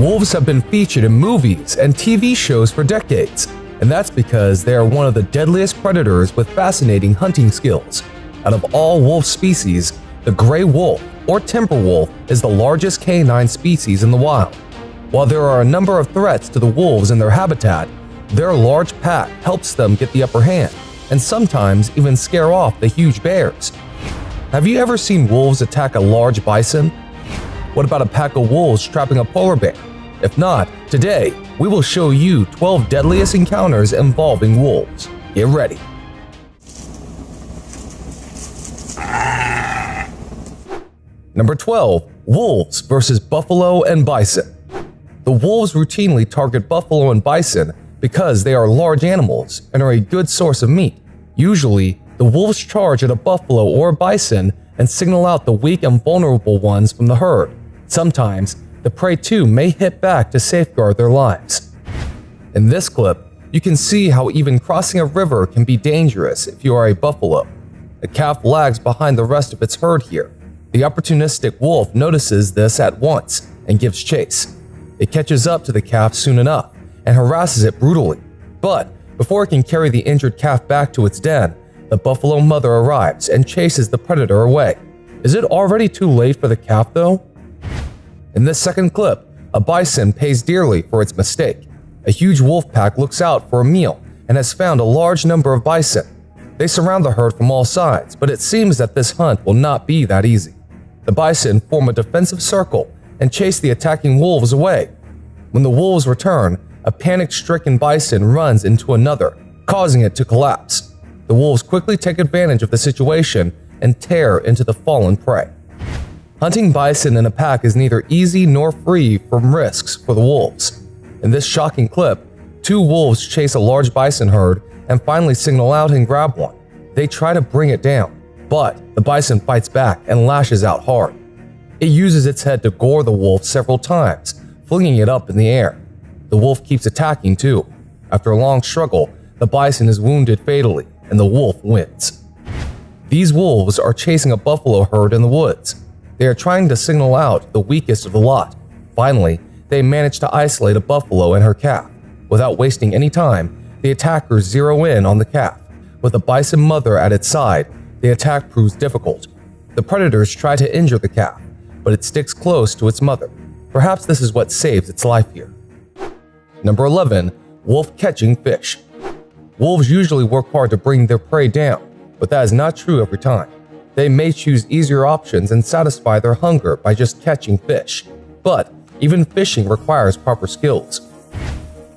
Wolves have been featured in movies and TV shows for decades, and that's because they are one of the deadliest predators with fascinating hunting skills. Out of all wolf species, the gray wolf, or timber wolf, is the largest canine species in the wild. While there are a number of threats to the wolves in their habitat, their large pack helps them get the upper hand, and sometimes even scare off the huge bears. Have you ever seen wolves attack a large bison? What about a pack of wolves trapping a polar bear? If not, today we will show you 12 deadliest encounters involving wolves. Get ready. Number 12. Wolves versus buffalo and bison. The wolves routinely target buffalo and bison because they are large animals and are a good source of meat. Usually, the wolves charge at a buffalo or a bison and signal out the weak and vulnerable ones from the herd. Sometimes, the prey too may hit back to safeguard their lives. In this clip, you can see how even crossing a river can be dangerous if you are a buffalo. A calf lags behind the rest of its herd here. The opportunistic wolf notices this at once and gives chase. It catches up to the calf soon enough and harasses it brutally. But before it can carry the injured calf back to its den, the buffalo mother arrives and chases the predator away. Is it already too late for the calf though? In this second clip, a bison pays dearly for its mistake. A huge wolf pack looks out for a meal and has found a large number of bison. They surround the herd from all sides, but it seems that this hunt will not be that easy. The bison form a defensive circle and chase the attacking wolves away. When the wolves return, a panic-stricken bison runs into another, causing it to collapse. The wolves quickly take advantage of the situation and tear into the fallen prey. Hunting bison in a pack is neither easy nor free from risks for the wolves. In this shocking clip, two wolves chase a large bison herd and finally signal out and grab one. They try to bring it down, but the bison fights back and lashes out hard. It uses its head to gore the wolf several times, flinging it up in the air. The wolf keeps attacking too. After a long struggle, the bison is wounded fatally and the wolf wins. These wolves are chasing a buffalo herd in the woods. They are trying to signal out the weakest of the lot. Finally, they manage to isolate a buffalo and her calf. Without wasting any time, the attackers zero in on the calf. With the bison mother at its side, the attack proves difficult. The predators try to injure the calf, but it sticks close to its mother. Perhaps this is what saves its life here. Number 11. Wolf catching fish. Wolves usually work hard to bring their prey down, but that is not true every time. They may choose easier options and satisfy their hunger by just catching fish. But even fishing requires proper skills.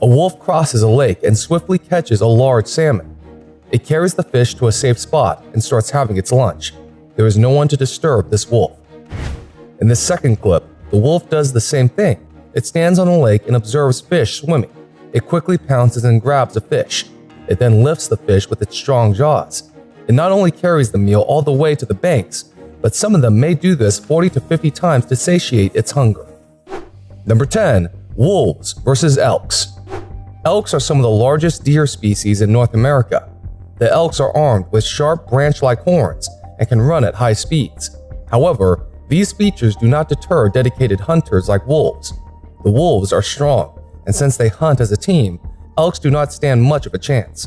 A wolf crosses a lake and swiftly catches a large salmon. It carries the fish to a safe spot and starts having its lunch. There is no one to disturb this wolf. In this second clip, the wolf does the same thing. It stands on a lake and observes fish swimming. It quickly pounces and grabs a fish. It then lifts the fish with its strong jaws. It not only carries the meal all the way to the banks, but some of them may do this 40 to 50 times to satiate its hunger. Number 10. Wolves versus elks. Elks are some of the largest deer species in North America. The elks are armed with sharp branch-like horns and can run at high speeds. However, these features do not deter dedicated hunters like wolves. The wolves are strong, and since they hunt as a team, elks do not stand much of a chance.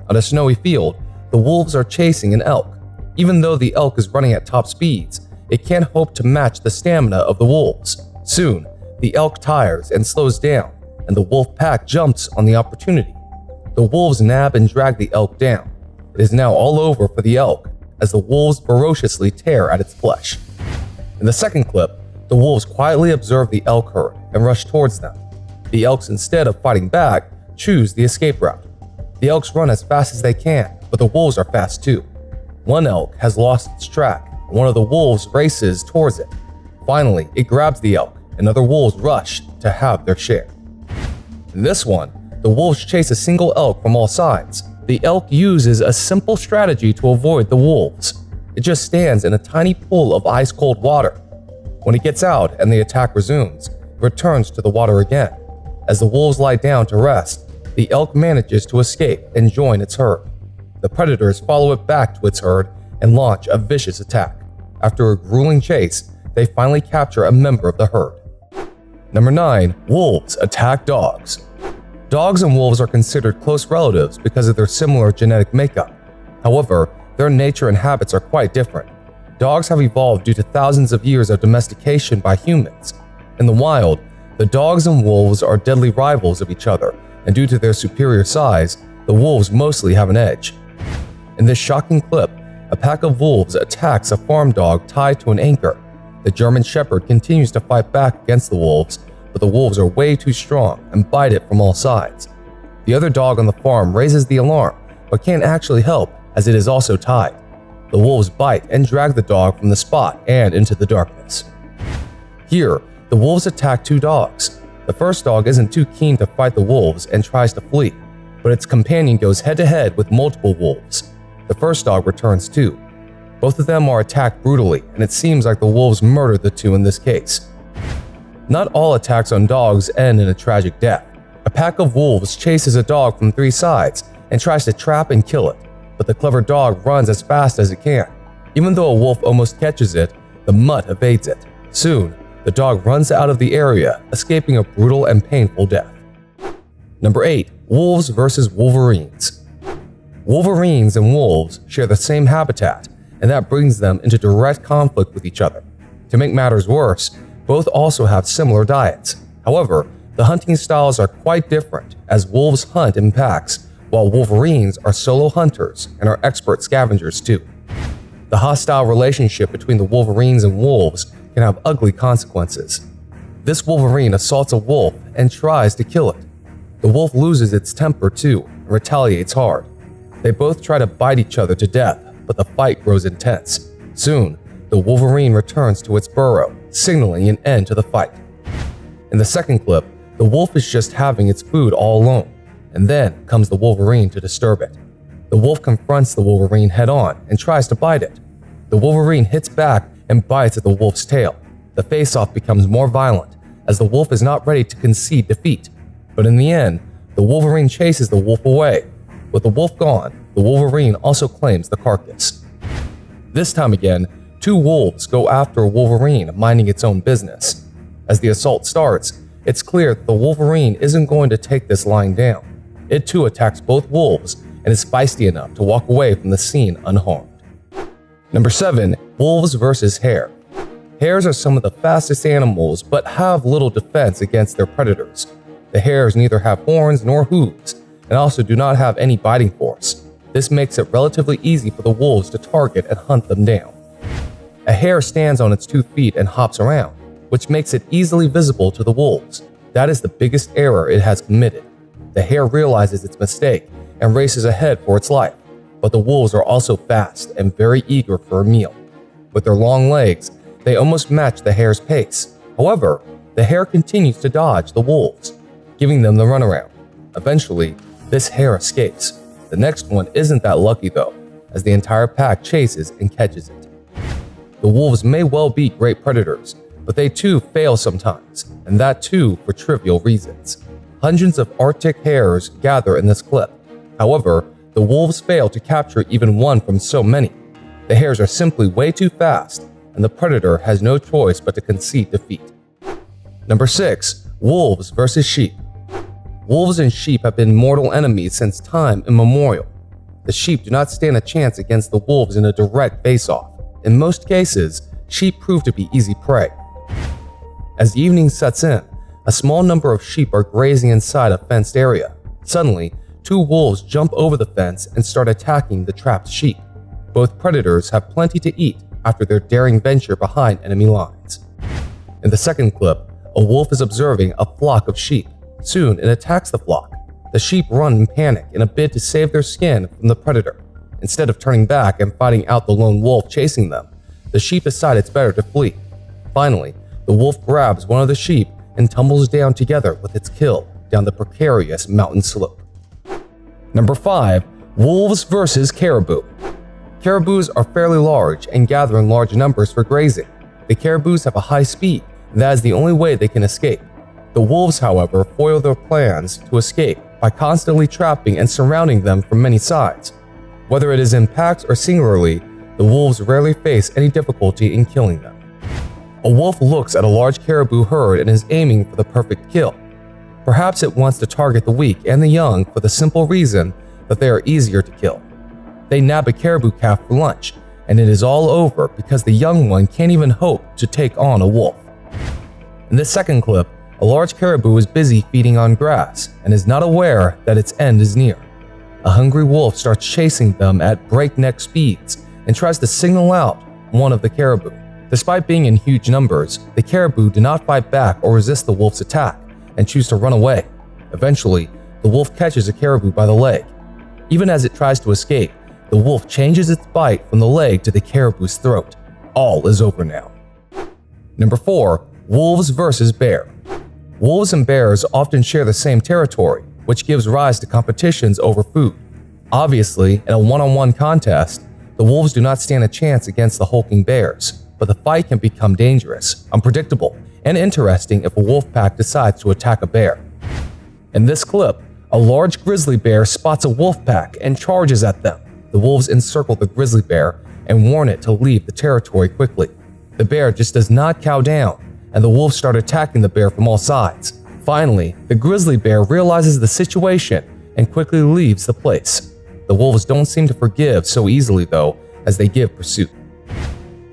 On a snowy field, the wolves are chasing an elk. Even though the elk is running at top speeds, it can't hope to match the stamina of the wolves. Soon, the elk tires and slows down, and the wolf pack jumps on the opportunity. The wolves nab and drag the elk down. It is now all over for the elk, as the wolves ferociously tear at its flesh. In the second clip, the wolves quietly observe the elk herd and rush towards them. The elks, instead of fighting back, choose the escape route. The elks run as fast as they can, but the wolves are fast too. One elk has lost its track, and one of the wolves races towards it. Finally, it grabs the elk, and other wolves rush to have their share. In this one, the wolves chase a single elk from all sides. The elk uses a simple strategy to avoid the wolves. It just stands in a tiny pool of ice-cold water. When it gets out and the attack resumes, it returns to the water again. As the wolves lie down to rest, the elk manages to escape and join its herd. The predators follow it back to its herd and launch a vicious attack. After a grueling chase, they finally capture a member of the herd. Number 9. Wolves attack dogs. Dogs and wolves are considered close relatives because of their similar genetic makeup. However, their nature and habits are quite different. Dogs have evolved due to thousands of years of domestication by humans. In the wild, the dogs and wolves are deadly rivals of each other, and due to their superior size, the wolves mostly have an edge. In this shocking clip, a pack of wolves attacks a farm dog tied to an anchor. The German Shepherd continues to fight back against the wolves, but the wolves are way too strong and bite it from all sides. The other dog on the farm raises the alarm, but can't actually help as it is also tied. The wolves bite and drag the dog from the spot and into the darkness. Here, the wolves attack two dogs. The first dog isn't too keen to fight the wolves and tries to flee, but its companion goes head-to-head with multiple wolves. The first dog returns too. Both of them are attacked brutally, and it seems like the wolves murdered the two in this case. Not all attacks on dogs end in a tragic death. A pack of wolves chases a dog from three sides and tries to trap and kill it, but the clever dog runs as fast as it can. Even though a wolf almost catches it, the mutt evades it. Soon, the dog runs out of the area, escaping a brutal and painful death. Number 8. Wolves versus wolverines. Wolverines and wolves share the same habitat, and that brings them into direct conflict with each other. To make matters worse, both also have similar diets. However, the hunting styles are quite different, as wolves hunt in packs, while wolverines are solo hunters and are expert scavengers too. The hostile relationship between the wolverines and wolves can have ugly consequences. This wolverine assaults a wolf and tries to kill it. The wolf loses its temper too and retaliates hard. They both try to bite each other to death, but the fight grows intense. Soon, the wolverine returns to its burrow, signaling an end to the fight. In the second clip, the wolf is just having its food all alone, and then comes the wolverine to disturb it. The wolf confronts the wolverine head-on and tries to bite it. The wolverine hits back and bites at the wolf's tail. The face-off becomes more violent, as the wolf is not ready to concede defeat. But in the end, the wolverine chases the wolf away. With the wolf gone, the wolverine also claims the carcass. This time again, two wolves go after a wolverine minding its own business. As the assault starts, it's clear that the wolverine isn't going to take this lying down. It too attacks both wolves and is feisty enough to walk away from the scene unharmed. Number 7. Wolves versus hare. Hares are some of the fastest animals but have little defense against their predators. The hares neither have horns nor hooves and also do not have any biting force. This makes it relatively easy for the wolves to target and hunt them down. A hare stands on its 2 feet and hops around, which makes it easily visible to the wolves. That is the biggest error it has committed. The hare realizes its mistake and races ahead for its life, but the wolves are also fast and very eager for a meal. With their long legs, they almost match the hare's pace. However, the hare continues to dodge the wolves, giving them the runaround. Eventually, this hare escapes. The next one isn't that lucky though, as the entire pack chases and catches it. The wolves may well be great predators, but they too fail sometimes, and that too for trivial reasons. Hundreds of Arctic hares gather in this clip. However, the wolves fail to capture even one from so many. The hares are simply way too fast, and the predator has no choice but to concede defeat. Number 6. Wolves versus sheep. Wolves and sheep have been mortal enemies since time immemorial. The sheep do not stand a chance against the wolves in a direct face-off. In most cases, sheep prove to be easy prey. As the evening sets in, a small number of sheep are grazing inside a fenced area. Suddenly, 2 wolves jump over the fence and start attacking the trapped sheep. Both predators have plenty to eat after their daring venture behind enemy lines. In the second clip, a wolf is observing a flock of sheep. Soon, it attacks the flock. The sheep run in panic in a bid to save their skin from the predator. Instead of turning back and fighting out the lone wolf chasing them, the sheep decide it's better to flee. Finally, the wolf grabs one of the sheep and tumbles down together with its kill down the precarious mountain slope. Number 5. Wolves versus caribou. Caribous are fairly large and gather in large numbers for grazing. The caribous have a high speed, and that is the only way they can escape. The wolves, however, foil their plans to escape by constantly trapping and surrounding them from many sides. Whether it is in packs or singularly, the wolves rarely face any difficulty in killing them. A wolf looks at a large caribou herd and is aiming for the perfect kill. Perhaps it wants to target the weak and the young for the simple reason that they are easier to kill. They nab a caribou calf for lunch, and it is all over because the young one can't even hope to take on a wolf. In this second clip, a large caribou is busy feeding on grass and is not aware that its end is near. A hungry wolf starts chasing them at breakneck speeds and tries to signal out one of the caribou. Despite being in huge numbers, the caribou do not fight back or resist the wolf's attack and choose to run away. Eventually, the wolf catches a caribou by the leg. Even as it tries to escape, the wolf changes its bite from the leg to the caribou's throat. All is over now. Number 4. Wolves versus bear. Wolves and bears often share the same territory, which gives rise to competitions over food. Obviously, in a one-on-one contest, the wolves do not stand a chance against the hulking bears, but the fight can become dangerous, unpredictable, and interesting if a wolf pack decides to attack a bear. In this clip, a large grizzly bear spots a wolf pack and charges at them. The wolves encircle the grizzly bear and warn it to leave the territory quickly. The bear just does not cow down, and the wolves start attacking the bear from all sides. Finally, the grizzly bear realizes the situation and quickly leaves the place. The wolves don't seem to forgive so easily though, as they give pursuit.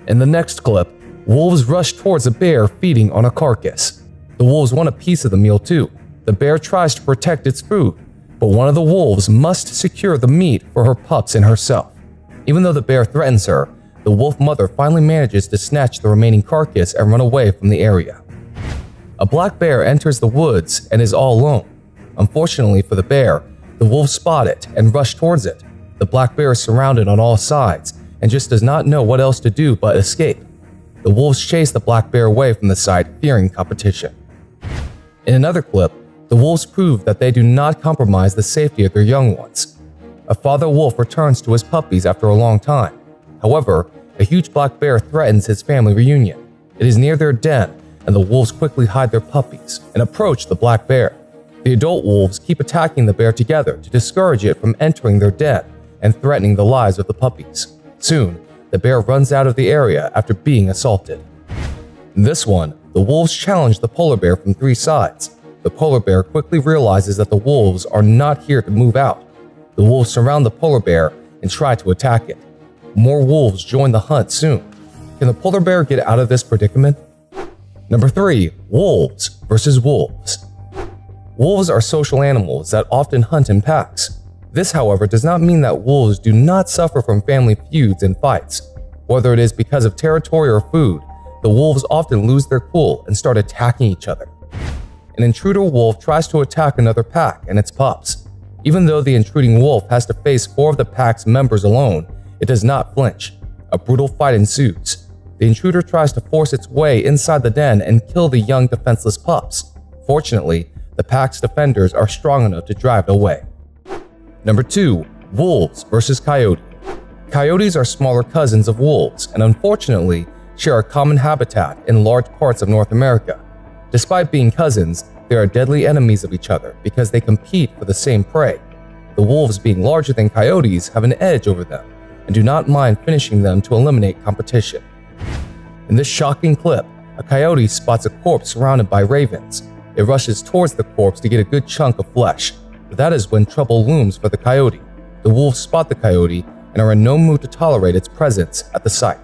In the next clip, wolves rush towards a bear feeding on a carcass. The wolves want a piece of the meal too. The bear tries to protect its food, but one of the wolves must secure the meat for her pups and herself. Even though the bear threatens her, the wolf mother finally manages to snatch the remaining carcass and run away from the area. A black bear enters the woods and is all alone. Unfortunately for the bear, the wolves spot it and rush towards it. The black bear is surrounded on all sides and just does not know what else to do but escape. The wolves chase the black bear away from the site, fearing competition. In another clip, the wolves prove that they do not compromise the safety of their young ones. A father wolf returns to his puppies after a long time. However, a huge black bear threatens his family reunion. It is near their den, and the wolves quickly hide their puppies and approach the black bear. The adult wolves keep attacking the bear together to discourage it from entering their den and threatening the lives of the puppies. Soon, the bear runs out of the area after being assaulted. In this one, the wolves challenge the polar bear from 3 sides. The polar bear quickly realizes that the wolves are not here to move out. The wolves surround the polar bear and try to attack it. More wolves join the hunt soon. Can the polar bear get out of this predicament? Number 3. Wolves versus wolves. Wolves are social animals that often hunt in packs. This, however, does not mean that wolves do not suffer from family feuds and fights. Whether it is because of territory or food, the wolves often lose their cool and start attacking each other. An intruder wolf tries to attack another pack and its pups. Even though the intruding wolf has to face 4 of the pack's members alone, it does not flinch. A brutal fight ensues. The intruder tries to force its way inside the den and kill the young defenseless pups. Fortunately, the pack's defenders are strong enough to drive it away. Number 2. Wolves versus coyote. Coyotes are smaller cousins of wolves and unfortunately share a common habitat in large parts of North America. Despite being cousins, they are deadly enemies of each other because they compete for the same prey. The wolves, being larger than coyotes, have an edge over them and do not mind finishing them to eliminate competition. In this shocking clip, a coyote spots a corpse surrounded by ravens. It rushes towards the corpse to get a good chunk of flesh, but that is when trouble looms for the coyote. The wolves spot the coyote and are in no mood to tolerate its presence at the site.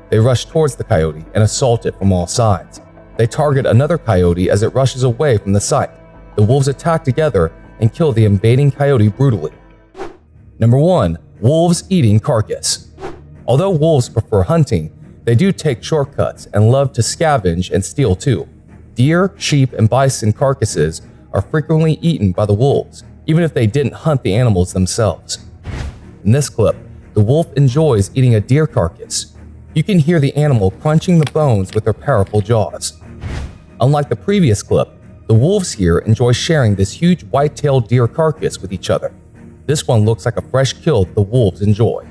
They rush towards the coyote and assault it from all sides. They target another coyote as it rushes away from the site. The wolves attack together and kill the invading coyote brutally. Number 1. Wolves eating carcass. Although wolves prefer hunting, they do take shortcuts and love to scavenge and steal too. Deer, sheep, and bison carcasses are frequently eaten by the wolves, even if they didn't hunt the animals themselves. In this clip, the wolf enjoys eating a deer carcass. You can hear the animal crunching the bones with their powerful jaws. Unlike the previous clip, the wolves here enjoy sharing this huge white-tailed deer carcass with each other. This one looks like a fresh kill that the wolves enjoy.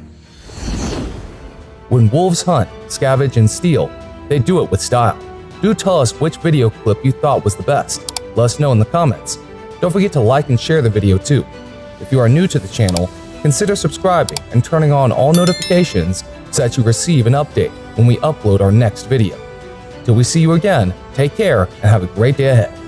When wolves hunt, scavenge, and steal, they do it with style. Do tell us which video clip you thought was the best. Let us know in the comments. Don't forget to like and share the video too. If you are new to the channel, consider subscribing and turning on all notifications so that you receive an update when we upload our next video. Till we see you again, take care and have a great day ahead.